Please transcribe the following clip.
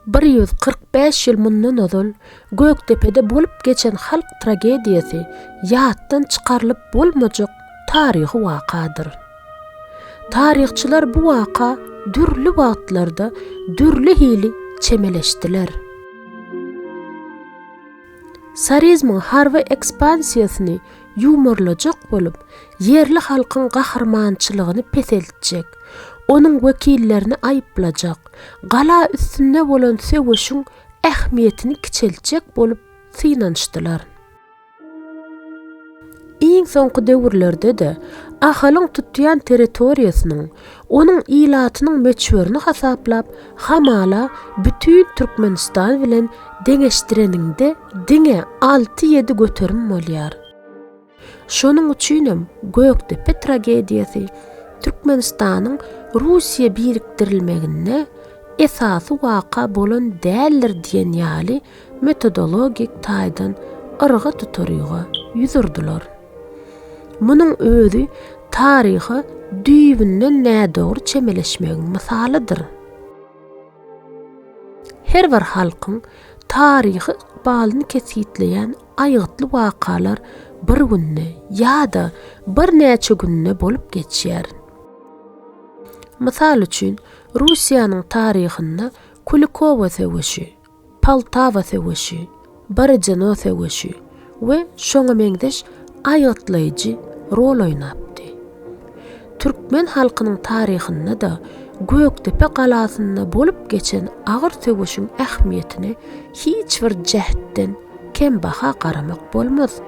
145 yıl mundan ozal Göktepe'de bolup geçen halk tragediyasi ýatdan çykarlyp bolmajak taryhy wakadyr. Taryhçylar bu waka dürli wagtlarda dürli hili çemeleşdiler. Sarizmin harby ekspansiýasyny ýumurlajak bolup, yerli halkyň gahrmançylygyny peseltjek, onuň wekillerini aýyplajak, gala üstünde bolan söwüşüň ähmiýetini kiçeltjek bolup synançdylar. Iň soňky döwürlerde de ahalyň tutýan territoriýasynyň, onuň ilatynyň meçwerini hasaplap, hamala bütün Türkmenistan bilen deňeşdireninde diňe 6-7 göterim bolýar. Şonuň üçinem Göktepe tragediýasy Türkmenistanyň Russiýa birikdirilmegine esasy waka bolan däldir diýen ýaly metodologik taýdan yrga tutarýyga ýüzürdiler. Munyň özü taryhy düýbünden nädogry çemeleşmegiň misalydyr. Her bir halkyň taryhy ykbalyny kesitleýän aýgytly wakalar bir günne ýa-da bir näçe günne bolup geçýär. Mysal üçin Russiýanyň taryhynda Kulikowa söwüşi, Poltawa söwüşi, Barjano söwüşi we şoňa meňdeş aýgytlaýjy rol oýnapdy. Türkmen halkynyň taryhynda da Göktepe galasynda bolup geçen agyr söwüşiň ähmiýetini hiç bir jähtden kem baha garamak bolmaz.